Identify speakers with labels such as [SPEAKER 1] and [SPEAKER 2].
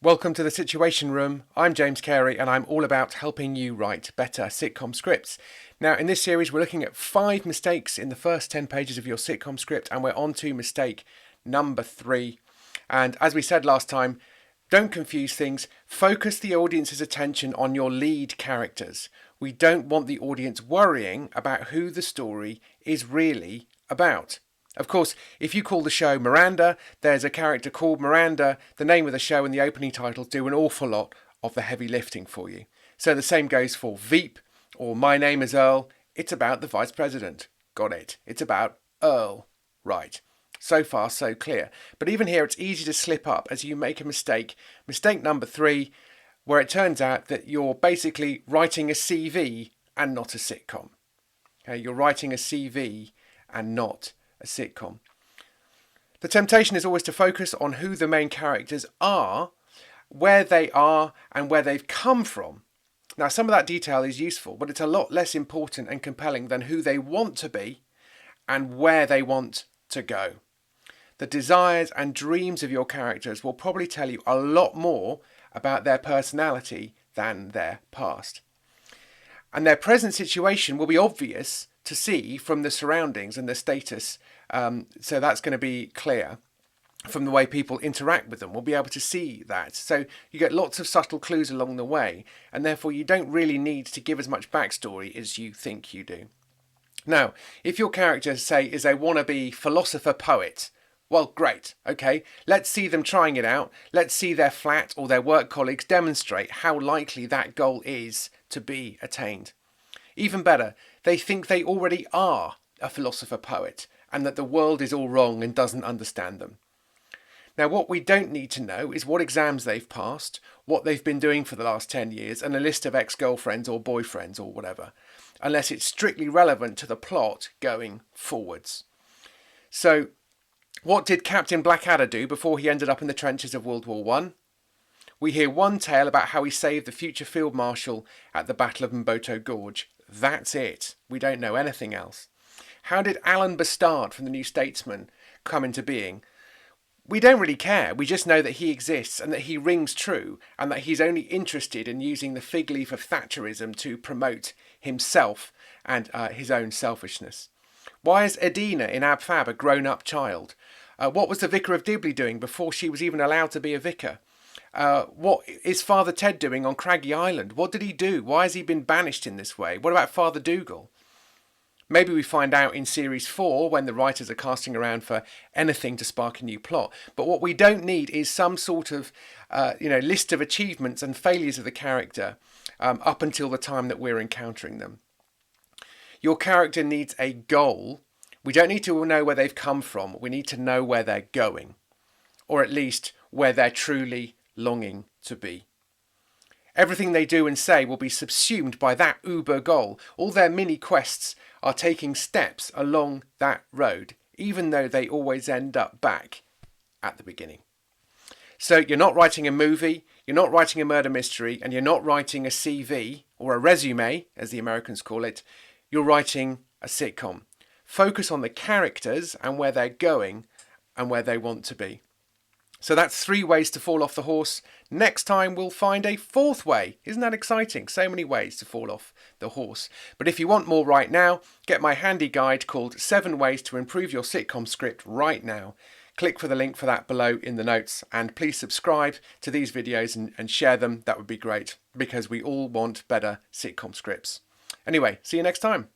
[SPEAKER 1] Welcome to the Situation Room. I'm James Carey and I'm all about helping you write better sitcom scripts. Now, in this series, we're looking at 5 mistakes in the first 10 pages of your sitcom script, and we're on to mistake number 3. And as we said last time, don't confuse things. Focus the audience's attention on your lead characters. We don't want the audience worrying about who the story is really about. Of course, if you call the show Miranda, there's a character called Miranda. The name of the show and the opening titles do an awful lot of the heavy lifting for you. So the same goes for Veep or My Name is Earl. It's about the Vice President. Got it. It's about Earl. Right. So far, so clear. But even here, it's easy to slip up as you make a mistake. Mistake number 3, where it turns out that you're basically writing a CV and not a sitcom. Okay, you're writing a CV and not a sitcom. The temptation is always to focus on who the main characters are, where they are, and where they've come from. Now, some of that detail is useful, but it's a lot less important and compelling than who they want to be and where they want to go. The desires and dreams of your characters will probably tell you a lot more about their personality than their past. And their present situation will be obvious to see from the surroundings and the status. So that's going to be clear from the way people interact with them. We'll be able to see that. So you get lots of subtle clues along the way, and therefore you don't really need to give as much backstory as you think you do. Now, if your character, say, is a wannabe philosopher poet, well, great, okay, let's see them trying it out. Let's see their flat or their work colleagues demonstrate how likely that goal is to be attained. Even better, they think they already are a philosopher poet and that the world is all wrong and doesn't understand them. Now, what we don't need to know is what exams they've passed, what they've been doing for the last 10 years, and a list of ex-girlfriends or boyfriends or whatever, unless it's strictly relevant to the plot going forwards. So, what did Captain Blackadder do before he ended up in the trenches of World War I? We hear one tale about how he saved the future Field Marshal at the Battle of Mboto Gorge. That's it. We don't know anything else. How did Alan Bastard from the New Statesman come into being? We don't really care. We just know that he exists and that he rings true and that he's only interested in using the fig leaf of Thatcherism to promote himself and his own selfishness. Why is Edina in Ab Fab a grown-up child? What was the Vicar of Dibley doing before she was even allowed to be a vicar? What is Father Ted doing on Craggy Island? What did he do? Why has he been banished in this way? What about Father Dougal? Maybe we find out in series 4 when the writers are casting around for anything to spark a new plot. But what we don't need is some sort of list of achievements and failures of the character up until the time that we're encountering them. Your character needs a goal. We don't need to know where they've come from. We need to know where they're going, or at least where they're truly longing to be. Everything they do and say will be subsumed by that uber goal. All their mini quests are taking steps along that road, even though they always end up back at the beginning. So you're not writing a movie, you're not writing a murder mystery, and you're not writing a CV, or a resume, as the Americans call it. You're writing a sitcom. Focus on the characters and where they're going and where they want to be. So that's 3 ways to fall off the horse. Next time we'll find a 4th way. Isn't that exciting? So many ways to fall off the horse. But if you want more right now, get my handy guide called 7 Ways to Improve Your Sitcom Script right now. Click for the link for that below in the notes, and please subscribe to these videos and share them. That would be great, because we all want better sitcom scripts. Anyway, see you next time.